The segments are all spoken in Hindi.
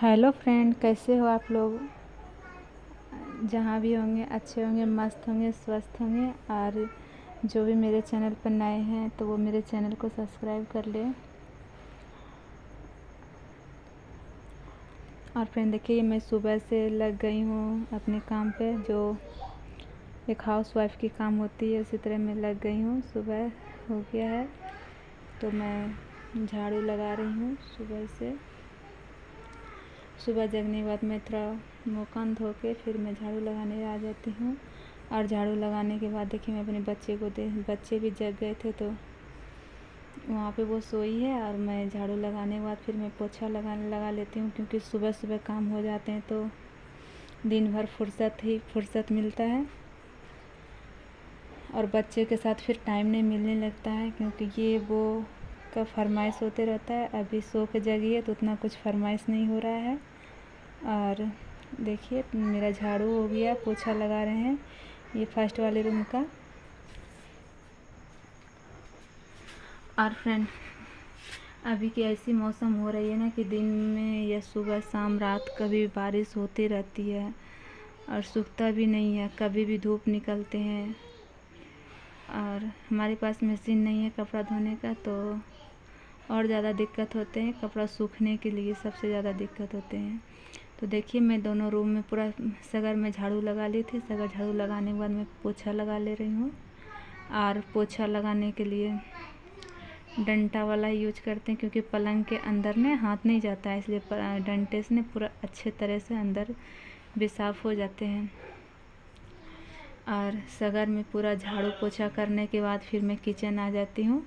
हेलो फ्रेंड, कैसे हो आप लोग। जहाँ भी होंगे अच्छे होंगे, मस्त होंगे, स्वस्थ होंगे। और जो भी मेरे चैनल पर नए हैं तो वो मेरे चैनल को सब्सक्राइब कर लें। और फ्रेंड देखिए, मैं सुबह से लग गई हूँ अपने काम पे, जो एक हाउस वाइफ की काम होती है उसी तरह मैं लग गई हूँ। सुबह हो गया है तो मैं झाड़ू लगा रही हूँ सुबह से। सुबह जगने के बाद मैं थोड़ा मुँह कान धो के फिर मैं झाड़ू लगाने आ जाती हूँ। और झाड़ू लगाने के बाद देखिए, मैं अपने बच्चे भी जग गए थे तो वहाँ पे वो सोई है। और मैं झाड़ू लगाने के बाद फिर मैं पोछा लगा लेती हूँ, क्योंकि सुबह सुबह काम हो जाते हैं तो दिन भर फुर्सत मिलता है। और बच्चे के साथ फिर टाइम नहीं मिलने लगता है, क्योंकि ये वो का फरमाइश होते रहता है। अभी सो के जगी है तो उतना कुछ फरमाइश नहीं हो रहा है। और देखिए, मेरा झाड़ू हो गया, पोछा लगा रहे हैं ये फर्स्ट वाले रूम का। और फ्रेंड, अभी की ऐसी मौसम हो रही है ना कि दिन में या सुबह शाम रात कभी बारिश होती रहती है और सूखता भी नहीं है, कभी भी धूप निकलते हैं। और हमारे पास मशीन नहीं है कपड़ा धोने का, तो और ज़्यादा दिक्कत होते हैं। कपड़ा सूखने के लिए सबसे ज़्यादा दिक्कत होते हैं। तो देखिए, मैं दोनों रूम में पूरा सगर में झाड़ू लगा ली थी। सगर झाड़ू लगाने के बाद मैं पोछा लगा ले रही हूँ। और पोछा लगाने के लिए डंटा वाला यूज करते हैं, क्योंकि पलंग के अंदर में हाथ नहीं जाता है, इसलिए डंटे से पूरा अच्छे तरह से अंदर भी साफ़ हो जाते हैं। और सगर में पूरा झाड़ू पोछा करने के बाद फिर मैं किचन आ जाती हूँ,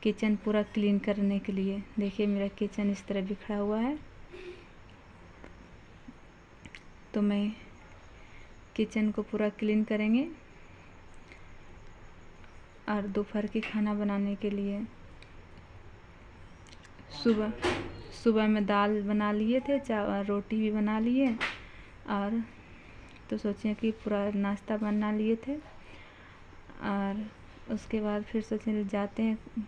किचन पूरा क्लीन करने के लिए। देखिए, मेरा किचन इस तरह बिखरा हुआ है। तो मैं किचन को पूरा क्लीन करेंगे। और दोपहर की खाना बनाने के लिए सुबह में दाल बना लिए थे, रोटी भी बना लिए। और तो सोचे कि पूरा नाश्ता बना लिए थे। और उसके बाद फिर सोचे जाते हैं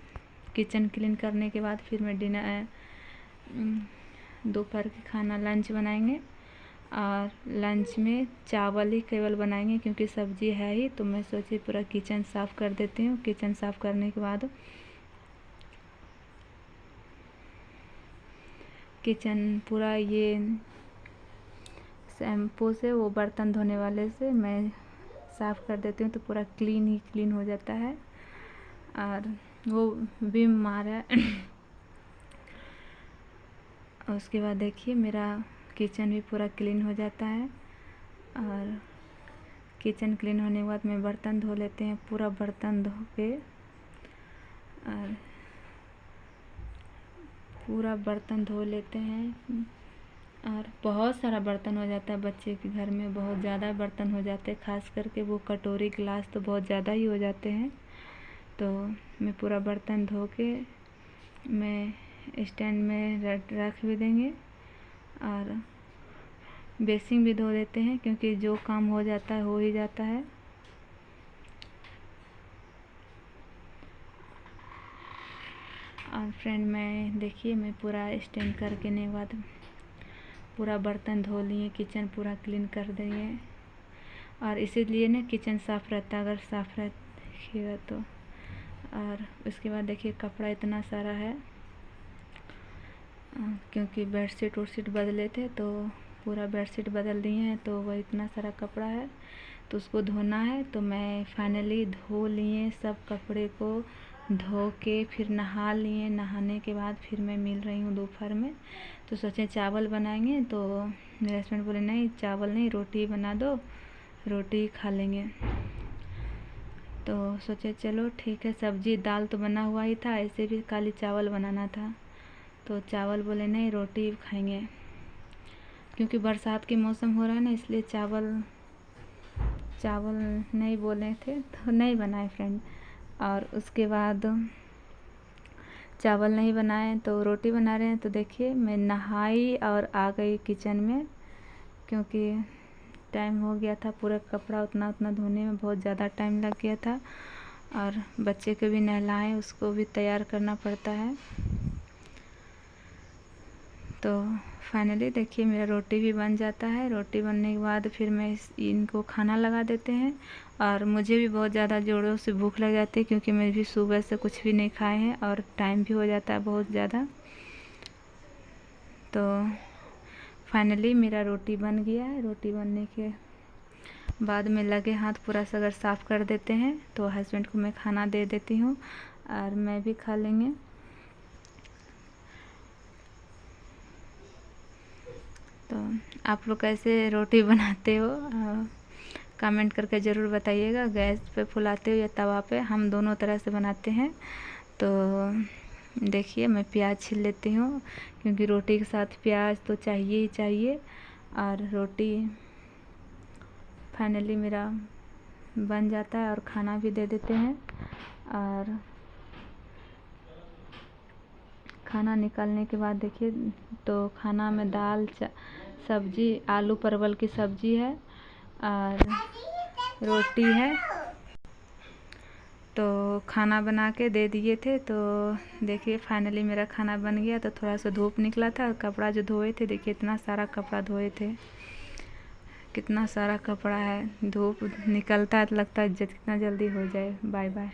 किचन क्लीन करने के बाद फिर मैं दोपहर की खाना लंच बनाएंगे। और लंच में चावल ही केवल बनाएंगे, क्योंकि सब्ज़ी है ही। तो मैं सोची पूरा किचन साफ़ कर देती हूँ। किचन साफ़ करने के बाद किचन पूरा ये शैम्पू से, वो बर्तन धोने वाले से मैं साफ़ कर देती हूँ, तो पूरा क्लीन हो जाता है। और वो विम मार है। और उसके बाद देखिए, मेरा किचन भी पूरा क्लीन हो जाता है। और किचन क्लीन होने के बाद मैं बर्तन धो लेते हैं, पूरा बर्तन धो के। और पूरा बर्तन धो लेते हैं। और बहुत सारा बर्तन हो जाता है, बच्चे के घर में बहुत ज़्यादा बर्तन हो जाते हैं, ख़ास करके वो कटोरी गिलास तो बहुत ज़्यादा ही हो जाते हैं। तो मैं पूरा बर्तन धो के मैं स्टैंड में रख भी देंगे। और बेसिन भी धो देते हैं, क्योंकि जो काम हो जाता है हो ही जाता है। और फ्रेंड, मैं देखिए, मैं पूरा स्टैंड करके ने बाद पूरा बर्तन धो लिए, किचन पूरा क्लीन कर दिए। और इसीलिए ना किचन साफ़ रहता है, अगर साफ़ रखिएगा तो। और उसके बाद देखिए, कपड़ा इतना सारा है, क्योंकि बेडशीट उडशीट बदले थे तो पूरा बेडशीट बदल दिए हैं, तो वह इतना सारा कपड़ा है तो उसको धोना है। तो मैं फाइनली धो लिए सब कपड़े को, धो के फिर नहा लिए। नहाने के बाद फिर मैं मिल रही हूँ दोपहर में। तो सोचे चावल बनाएंगे, तो मेरे हस्बैंड बोले नहीं चावल नहीं, रोटी बना दो, रोटी खा लेंगे। तो सोचे चलो ठीक है, सब्जी दाल तो बना हुआ ही था, ऐसे भी खाली चावल बनाना था। तो चावल बोले नहीं, रोटी खाएंगे, क्योंकि बरसात के मौसम हो रहा है ना, इसलिए चावल नहीं बोले थे तो नहीं बनाए फ्रेंड। और उसके बाद चावल नहीं बनाए तो रोटी बना रहे हैं। तो देखिए, मैं नहाई और आ गई किचन में, क्योंकि टाइम हो गया था। पूरा कपड़ा उतना धोने में बहुत ज़्यादा टाइम लग गया था। और बच्चे को भी नहलाएं, उसको भी तैयार करना पड़ता है। तो फाइनली देखिए मेरा रोटी भी बन जाता है। रोटी बनने के बाद फिर मैं इनको खाना लगा देते हैं। और मुझे भी बहुत ज़्यादा ज़ोरों से भूख लग जाती है, क्योंकि मैं भी सुबह से कुछ भी नहीं खाए हैं और टाइम भी हो जाता है बहुत ज़्यादा। तो फाइनली मेरा रोटी बन गया है। रोटी बनने के बाद में लगे हाथ पूरा सगर साफ़ कर देते हैं। तो हस्बैंड को मैं खाना दे देती हूँ और मैं भी खा लेंगे। तो आप लोग कैसे रोटी बनाते हो कमेंट करके ज़रूर बताइएगा। गैस पे फुलाते हो या तवा पे, हम दोनों तरह से बनाते हैं। तो देखिए मैं प्याज छील लेती हूँ, क्योंकि रोटी के साथ प्याज तो चाहिए ही चाहिए। और रोटी फाइनली मेरा बन जाता है और खाना भी दे देते हैं। और खाना निकालने के बाद देखिए, तो खाना में दाल सब्जी, आलू परवल की सब्जी है और रोटी है। तो खाना बना के दे दिए थे। तो देखिए फाइनली मेरा खाना बन गया। तो थोड़ा सा धूप निकला था, कपड़ा जो धोए थे, देखिए इतना सारा कपड़ा धोए थे, कितना सारा कपड़ा है। धूप निकलता है तो लगता है जितना जल्दी हो जाए। Bye bye.